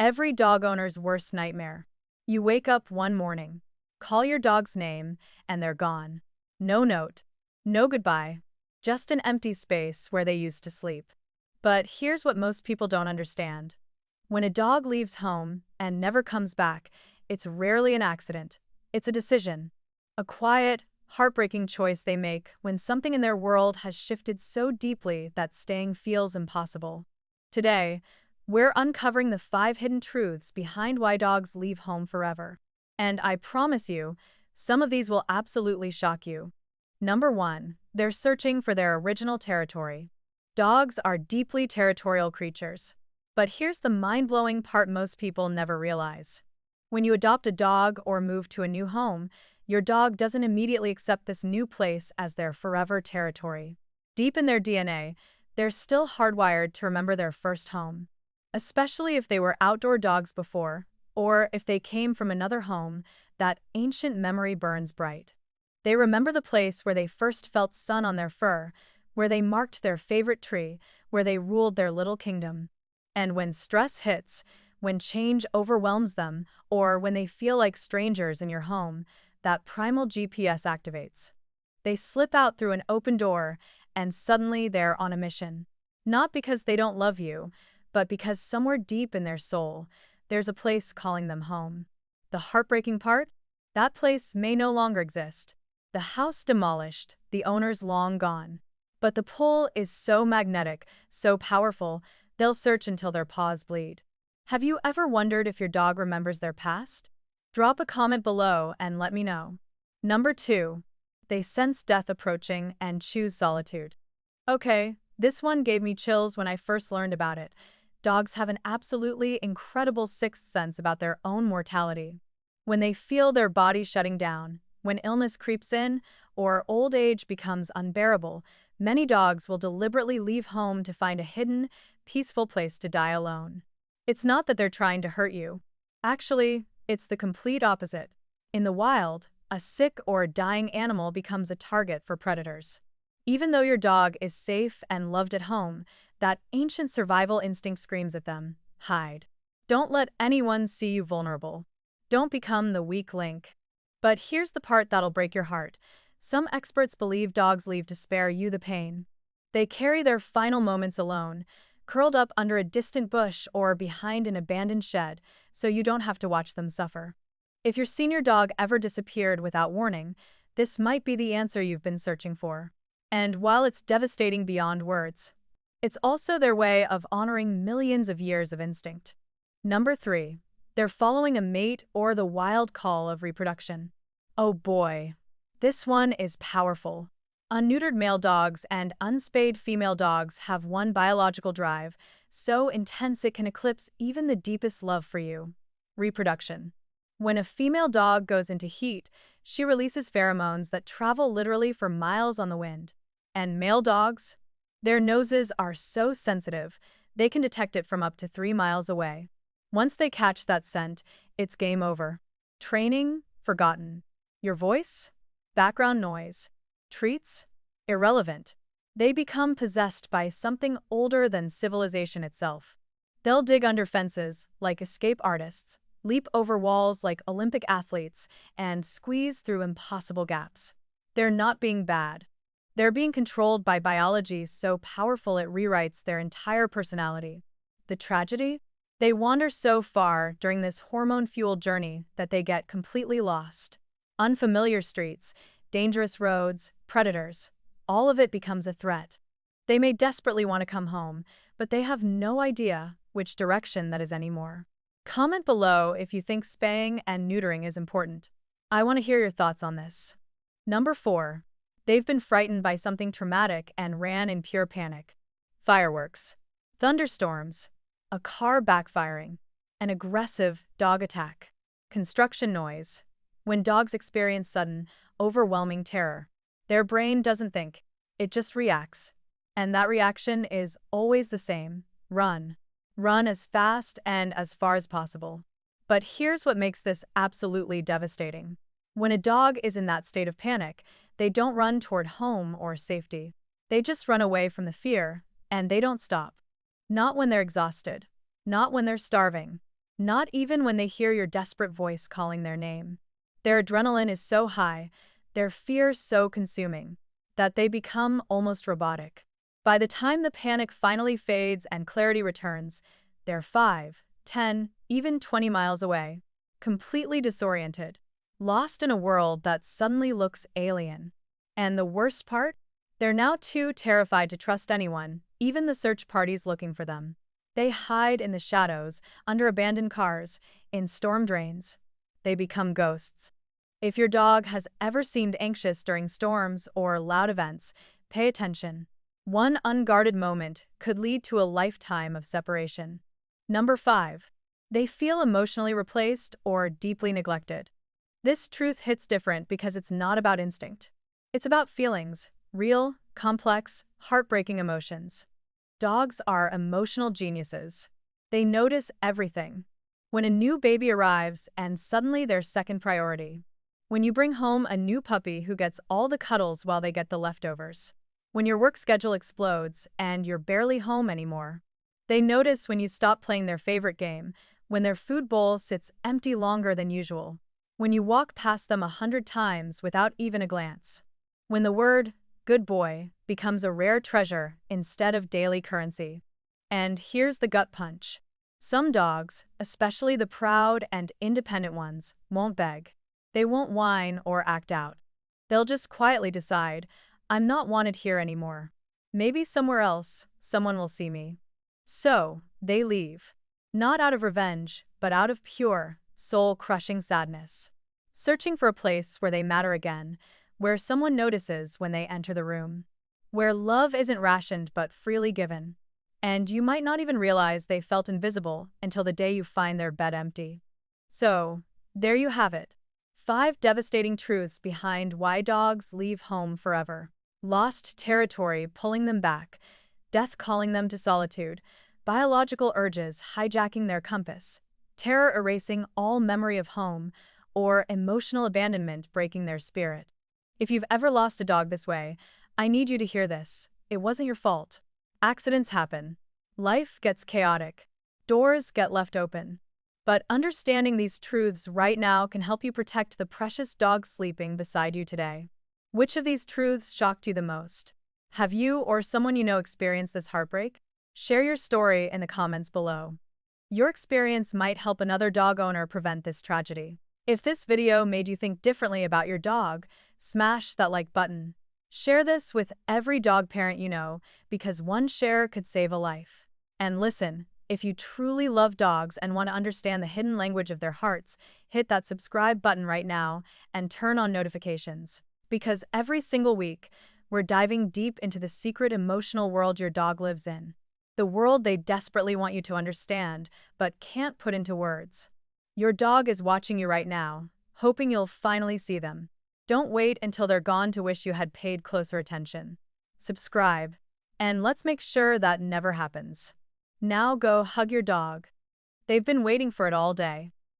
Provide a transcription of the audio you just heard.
Every dog owner's worst nightmare. You wake up one morning, call your dog's name, and they're gone. No note, no goodbye, just an empty space where they used to sleep. But here's what most people don't understand. When a dog leaves home and never comes back, it's rarely an accident. It's a decision. A quiet, heartbreaking choice they make when something in their world has shifted so deeply that staying feels impossible. Today, we're uncovering the 5 hidden truths behind why dogs leave home forever. And I promise you, some of these will absolutely shock you. Number 1, they're searching for their original territory. Dogs are deeply territorial creatures. But here's the mind-blowing part most people never realize. When you adopt a dog or move to a new home, your dog doesn't immediately accept this new place as their forever territory. Deep in their DNA, they're still hardwired to remember their first home. Especially if they were outdoor dogs before, or if they came from another home, that ancient memory burns bright. They remember the place where they first felt sun on their fur, where they marked their favorite tree, where they ruled their little kingdom. And when stress hits, when change overwhelms them, or when they feel like strangers in your home, that primal GPS activates. They slip out through an open door, and suddenly they're on a mission. Not because they don't love you, but because somewhere deep in their soul, there's a place calling them home. The heartbreaking part? That place may no longer exist. The house demolished, the owners long gone. But the pull is so magnetic, so powerful, they'll search until their paws bleed. Have you ever wondered if your dog remembers their past? Drop a comment below and let me know. Number 2, they sense death approaching and choose solitude. Okay, this one gave me chills when I first learned about it. Dogs have an absolutely incredible sixth sense about their own mortality. When they feel their body shutting down, when illness creeps in, or old age becomes unbearable, many dogs will deliberately leave home to find a hidden, peaceful place to die alone. It's not that they're trying to hurt you. Actually, it's the complete opposite. In the wild, a sick or dying animal becomes a target for predators. Even though your dog is safe and loved at home, that ancient survival instinct screams at them, hide. Don't let anyone see you vulnerable. Don't become the weak link. But here's the part that'll break your heart. Some experts believe dogs leave to spare you the pain. They carry their final moments alone, curled up under a distant bush or behind an abandoned shed, so you don't have to watch them suffer. If your senior dog ever disappeared without warning, this might be the answer you've been searching for. And while it's devastating beyond words, it's also their way of honoring millions of years of instinct. Number 3, they're following a mate or the wild call of reproduction. Oh boy, this one is powerful. Unneutered male dogs and unspayed female dogs have one biological drive, so intense it can eclipse even the deepest love for you: reproduction. When a female dog goes into heat, she releases pheromones that travel literally for miles on the wind. And male dogs? Their noses are so sensitive, they can detect it from up to 3 miles away. Once they catch that scent, it's game over. Training? Forgotten. Your voice? Background noise. Treats? Irrelevant. They become possessed by something older than civilization itself. They'll dig under fences like escape artists, leap over walls like Olympic athletes, and squeeze through impossible gaps. They're not being bad. They're being controlled by biology so powerful it rewrites their entire personality. The tragedy? They wander so far during this hormone-fueled journey that they get completely lost. Unfamiliar streets, dangerous roads, predators. All of it becomes a threat. They may desperately want to come home, but they have no idea which direction that is anymore. Comment below if you think spaying and neutering is important. I want to hear your thoughts on this. Number 4. They've been frightened by something traumatic and ran in pure panic. Fireworks. Thunderstorms. A car backfiring. An aggressive dog attack. Construction noise. When dogs experience sudden, overwhelming terror, their brain doesn't think, it just reacts. And that reaction is always the same: run. Run as fast and as far as possible. But here's what makes this absolutely devastating. When a dog is in that state of panic, they don't run toward home or safety. They just run away from the fear, and they don't stop. Not when they're exhausted. Not when they're starving. not even when they hear your desperate voice calling their name. Their adrenaline is so high, their fear so consuming, that they become almost robotic. By the time the panic finally fades and clarity returns, they're 5, 10, even 20 miles away, completely disoriented, lost in a world that suddenly looks alien. And the worst part? They're now too terrified to trust anyone, even the search parties looking for them. They hide in the shadows, under abandoned cars, in storm drains. They become ghosts. If your dog has ever seemed anxious during storms or loud events, pay attention. One unguarded moment could lead to a lifetime of separation. Number 5. They feel emotionally replaced or deeply neglected. This truth hits different because it's not about instinct. It's about feelings, real, complex, heartbreaking emotions. Dogs are emotional geniuses. They notice everything. When a new baby arrives and suddenly they're second priority. When you bring home a new puppy who gets all the cuddles while they get the leftovers. When your work schedule explodes and you're barely home anymore. They notice when you stop playing their favorite game, when their food bowl sits empty longer than usual, when you walk past them 100 times without even a glance, when the word, good boy, becomes a rare treasure instead of daily currency. And here's the gut punch. Some dogs, especially the proud and independent ones, won't beg. They won't whine or act out. They'll just quietly decide, I'm not wanted here anymore. Maybe somewhere else, someone will see me. So, they leave. Not out of revenge, but out of pure, soul-crushing sadness. Searching for a place where they matter again, where someone notices when they enter the room. Where love isn't rationed but freely given. And you might not even realize they felt invisible until the day you find their bed empty. So, there you have it. 5 devastating truths behind why dogs leave home forever. Lost territory pulling them back, death calling them to solitude, biological urges hijacking their compass, terror erasing all memory of home, or emotional abandonment breaking their spirit. If you've ever lost a dog this way, I need you to hear this. It wasn't your fault. Accidents happen. Life gets chaotic. Doors get left open. But understanding these truths right now can help you protect the precious dog sleeping beside you today. Which of these truths shocked you the most? Have you or someone you know experienced this heartbreak? Share your story in the comments below. Your experience might help another dog owner prevent this tragedy. If this video made you think differently about your dog, smash that like button. Share this with every dog parent you know, because one share could save a life. And listen, if you truly love dogs and want to understand the hidden language of their hearts, hit that subscribe button right now and turn on notifications. Because every single week, we're diving deep into the secret emotional world your dog lives in. The world they desperately want you to understand, but can't put into words. Your dog is watching you right now, hoping you'll finally see them. Don't wait until they're gone to wish you had paid closer attention. Subscribe, and let's make sure that never happens. Now go hug your dog. They've been waiting for it all day.